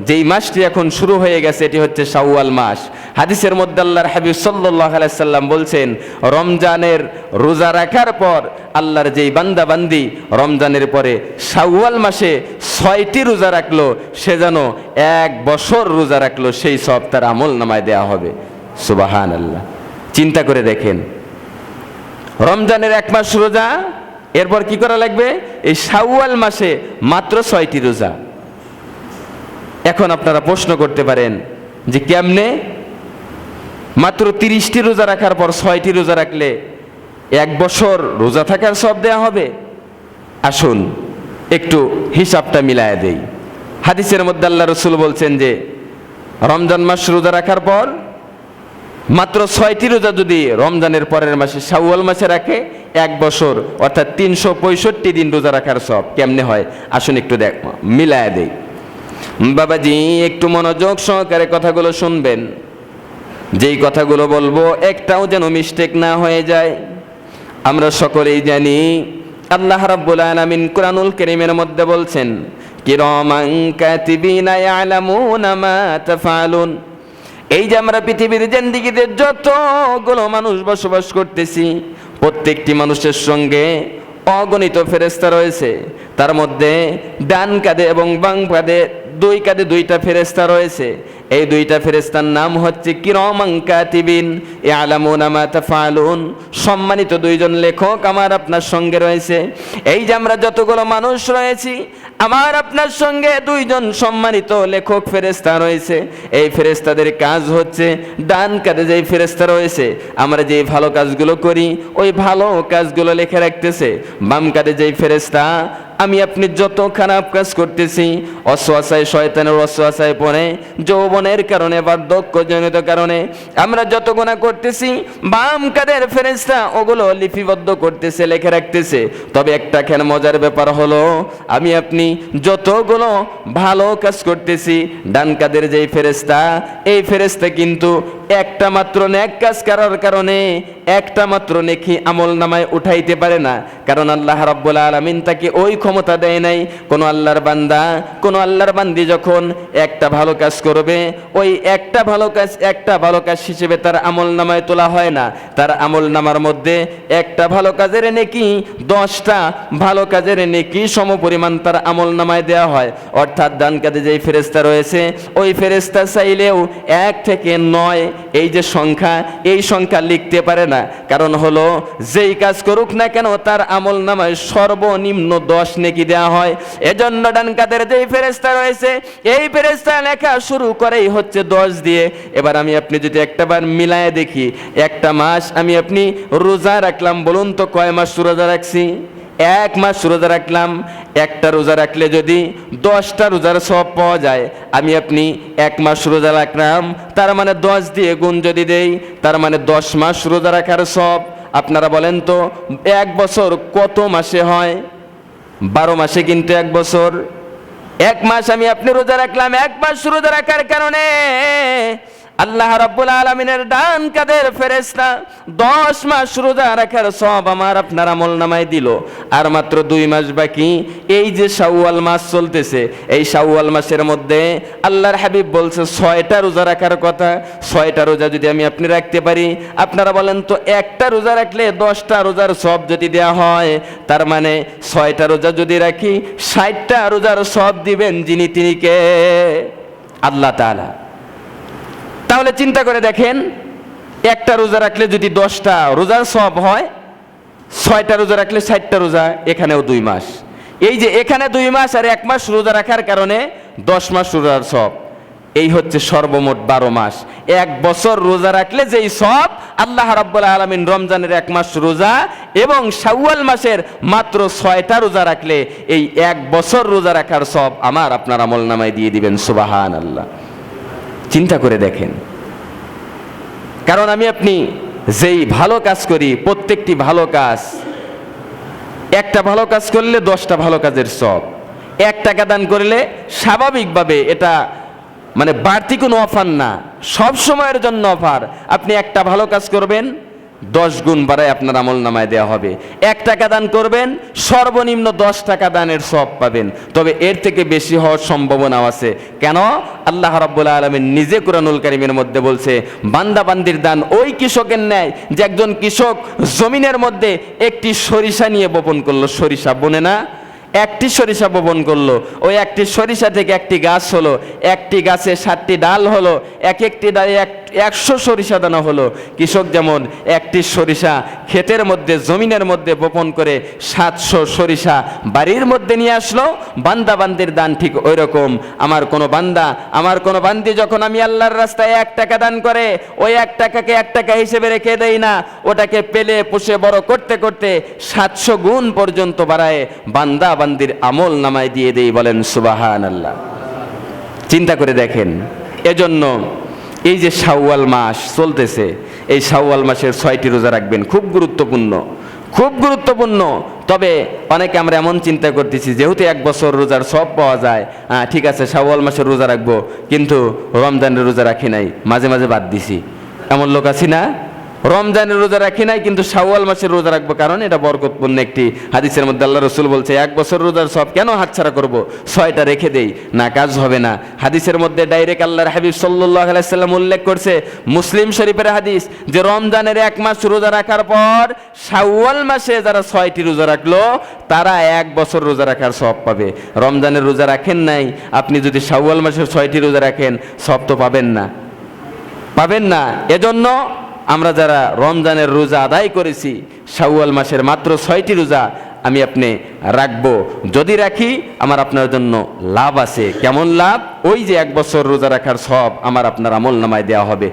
যেই মাসটি এখন শুরু হয়ে গেছে এটি হচ্ছে শাওয়াল মাস। হাদিসের মধ্যে আল্লাহর হাবিব সাল্লাল্লাহু আলাইহি সাল্লাম বলছেন, রমজানের রোজা রাখার পর আল্লাহর যেই বান্দা বান্দি রমজানের পরে শাওয়াল মাসে 6টি রোজা রাখলো, সে যেন 1 বছর রোজা রাখলো, সেই সব তার আমল নামায় দেওয়া হবে। সুবহানাল্লাহ। চিন্তা করে দেখেন, রমজানের 1 মাস রোজা, এরপর কি করা লাগবে? এই শাওয়াল মাসে মাত্র 6টি রোজা। এখন আপনারা প্রশ্ন করতে পারেন যে কেমনে মাত্র 30টি রোজা রাখার পর 6টি রোজা রাখলে 1 বছর রোজা থাকার সব দেয়া হবে? আসুন একটু হিসাবটা মিলায় দেই। হাদিসের মধ্যে আল্লাহ রাসূল বলছেন যে রমজান মাস রোজা রাখার পর মাত্র 6টি রোজা যদি রমজানের পরের মাসে শাওয়াল মাসে রাখে 1 বছর অর্থাৎ 365 দিন রোজা রাখার সব কেমনে হয়? আসুন একটু মিলায় দেই। বাবাজি একটু মনোযোগ সহকারে কথাগুলো শুনবেন, যেই কথাগুলো বলবো একটাও যেন মিস্টেক না হয়ে যায়। আমরা সকলেই জানি আল্লাহ রাব্বুল আলামিন কুরআনুল কারীমের মধ্যে বলছেন, কিরামান কাতিবিনা ইয়ালামুনা মা তাফআলুন। এই যে আমরা পৃথিবীর জিন্দেগিতে যতগুলো মানুষ বসবাস করতেছি, প্রত্যেকটি মানুষের সঙ্গে অগণিত ফেরেশতা রয়েছে। তার মধ্যে ডান কাঁধে এবং বাম কাঁধে 2 কাঁধে 2টা ফেরেশতা রয়েছে। এই 2টা ফেরেশতার নাম হচ্ছে কিরামান কাতিবিন ইয়ালামুনা মা তাফআলুন। সম্মানিত 2জন লেখক আমার আপনার সঙ্গে রয়েছে। এই যে আমরা যতগুলো মানুষ রয়েছি, আমার আপনার সঙ্গে 2জন সম্মানিত লেখক ফেরেশতা রয়েছে। এই ফেরেশতাদের কাজ হচ্ছে ডান কাঁধে যেই ফেরেশতা রয়েছে, আমরা যে ভালো কাজগুলো করি ওই ভালো কাজগুলো লিখে রাখতেছে। বাম কাঁধে যেই ফেরেশতা, আমি আপনি যত খারাপ কাজ করতেছি, অসওয়াসায় শয়তানের অসওয়াসায় পড়ে, যৌবনের কারণে, বার্ধক্যজনিত কারণে আমরা যত গুনাহ করতেছি, বাম কাঁধের ফেরেশতা ওগুলো লিপিবদ্ধ করতেছে, লিখে রাখতেছে। তবে একটা কেন মজার ব্যাপার হলো, আমি আপনি যতগুলো ভালো কাজ করতেছি, ডান কাঁধের যেই ফেরেশতা, এই ফেরেশতা কিন্তু একটা মাত্র নেক কাজ করার কারণে একটা মাত্র নেকি আমল নামায় উঠাইতে পারে না। কারণ আল্লাহ রাব্বুল আলামিন তাকে ওই ক্ষমতা দেয় নাই। কোন আল্লাহর বান্দা, কোন আল্লাহর বান্দি যখন একটা ভালো কাজ করবে, ওই একটা ভালো কাজ হিসেবে তার আমল নামায় তোলা হয় না। তার আমল নামার মধ্যে একটা ভালো কাজের নেকি 10টা ভালো কাজের নেকি সমপরিমাণ তার আমল নামায় দেওয়া হয়। অর্থাৎ ডান কাঁধে যেই ফেরেশতা রয়েছে, ওই ফেরেশতা চাইলেও 1 থেকে 9 এই যে সংখ্যা, এই সংখ্যা লিখতে পারে না। কারণ হলো যেই কাজ করুক না কেন তার আমল নামায় সর্বনিম্ন 10 নেকি দেওয়া হয়। এজন্য ডান কাঁধের যেই ফেরেশতা রয়েছে, এই ফেরেশতা লেখা শুরু করেই হচ্ছে 10 দিয়ে। এবার আমি আপনি যদি একটাবার মিলায়ে দেখি, একটা মাস আমি আপনি রোজা রাখলাম, বলুন তো কয় মাস রোজা রাখছি? 1 মাস রোজা রাখলাম। একটা রোজা রাখলে যদি 10টা রোজার সব পাওয়া যায়, আমি আপনি 1 মাস রোজা রাখলাম, তার মানে 10 দিয়ে গুণ যদি দেই, তার মানে 10 মাস রোজা রাখার সব। আপনারা বলেন তো 1 বছর কত মাসে হয়? 12 মাসে কিন্তু 1 বছর। 1 মাস আমি আপনি রোজা রাখলাম, 1 মাস রোজা রাখার কারণে আল্লাহ রাব্বুল আলামিনের ডান কাঁধের ফেরেশতা 10 মাস রোজা রাখার সব আমার আপনার আমল নামায় দিল। আর মাত্র 2 মাস বাকি। এই যে শাওয়াল মাস চলতেছে, এই শাওয়াল মাসের মধ্যে আল্লাহর হাবিব বলছে 6টা রোজা রাখার কথা। 6টা রোজা যদি আমি আপনি রাখতে পারি, আপনারা বলেন তো একটা রোজা রাখলে 10টা রোজার সব যদি দেয়া হয়, তার মানে 6টা রোজা যদি রাখি 60টা রোজার সব দিবেন যিনি, তিনি কে? আল্লাহ তাআলা। তাহলে চিন্তা করে দেখেন, একটা রোজা রাখলে যদি 10টা রোজার সব হয়, 6টা রোজা রাখলে 60টা রোজা, এখানেও 2 মাস। এই যে এখানে 2 মাস আর 1 মাস রোজা রাখার কারণে 10 মাস রোজার সব, এই হচ্ছে সর্বমোট 12 মাস। 1 বছর রোজা রাখলে যেই সব আল্লাহ রাব্বুল আলামিন রমজানের 1 মাস রোজা এবং শাওয়াল মাসের মাত্র 6টা রোজা রাখলে এই 1 বছর রোজা রাখার সব আমার আপনার আমল নামায় দিয়ে দিবেন। সুবহানাল্লাহ। চিন্তা করে দেখেন, কারণ আমি আপনি যেই ভালো কাজ করি, প্রত্যেকটি ভালো কাজ, একটা ভালো কাজ করলে 10টা ভালো কাজের সব। 1 টাকা দান করলে স্বাভাবিকভাবে এটা মানে বাড়তি কোনো অফার না, সব সময়ের জন্য অফার। আপনি একটা ভালো কাজ করবেন, 10 গুণ বাড়ায় আপনার আমল নামায় দেওয়া হবে। 1 টাকা দান করবেন, সর্বনিম্ন 10 টাকা দানের সওয়াব পাবেন। তবে এর থেকে বেশি হওয়ার সম্ভাবনাও আছে। কেন? আল্লাহ রাব্বুল আলামিন নিজে কুরআনুল কারীমের মধ্যে বলছে, বান্দা বান্দির দান ওই কৃষকের ন্যায় যে একজন কৃষক জমিনের মধ্যে একটি সরিষা নিয়ে বপন করলো। সরিষা বনে না, একটি সরিষা বপন করলো, ওই একটি সরিষা থেকে একটি গাছ হলো, একটি গাছে 7টি ডাল হলো, এক একটি ডালে 100 সরিষা দানা হলো। কৃষক যেমন একটি সরিষা ক্ষেতের মধ্যে জমিনের মধ্যে বপন করে 700 সরিষা বাড়ির মধ্যে নিয়ে আসলো, বান্দা বান্দির দান ঠিক ওই রকম। আমার কোনো বান্দা, আমার কোনো বান্দি যখন আমি আল্লাহর রাস্তায় 1 টাকা দান করে, ওই 1 টাকাকে 1 টাকা হিসেবে রেখে দেই না, ওটাকে পেলে পুষে বড় করতে করতে 700 গুণ পর্যন্ত বাড়ায় বান্দা বান্দির আমল নামায় দিয়ে দেই। বলেন সুবহানাল্লাহ। চিন্তা করে দেখেন। এজন্য এই যে শাওয়াল মাস চলতেছে, এই শাওয়াল মাসের 6টি রোজা রাখবেন, খুব গুরুত্বপূর্ণ, খুব গুরুত্বপূর্ণ। তবে অনেকে আমরা এমন চিন্তা করতেছি, যেহেতু 1 বছর রোজার সব পাওয়া যায়, ঠিক আছে শাওয়াল মাসের রোজা রাখবো, কিন্তু রমজানের রোজা রাখি নাই, মাঝে মাঝে বাদ দিছি। এমন লোক আছি না? রমজানের রোজা রাখি নাই কিন্তু শাওয়াল মাসের রোজা রাখবো, কারণ এটা বরকতপূর্ণ একটি। হাদিসের মধ্যে আল্লাহ রাসূল বলছে, 1 বছর রোজার সব কেন হাতছাড়া করব, 6টা রেখে দেই, না কাজ হবে না। হাদিসের মধ্যে ডাইরেক্ট আল্লাহর হাবিব সাল্লাল্লাহু আলাইহি সাল্লাম উল্লেখ করছে, মুসলিম শরীফের হাদিস, যে রমজানের 1 মাস রোজা রাখার পর শাওয়াল মাসে যারা 6টি রোজা রাখলো, তারা 1 বছর রোজা রাখার সওয়াব পাবে। রমজানের রোজা রাখেন নাই, আপনি যদি শাওয়াল মাসের 6টি রোজা রাখেন, সওয়াব তো পাবেন না, পাবেন না। এজন্য আমরা যারা রমজানের রোজা আদায় করেছি, শাওয়াল মাসের মাত্র 6টি রোজা আমি আপনি রাখবো। যদি রাখি, আমার আপনার জন্য লাভ আছে। কেমন লাভ? ওই যে 1 বছর রোজা রাখার সওয়াব আমার আপনার আমল নামায় দেওয়া হবে।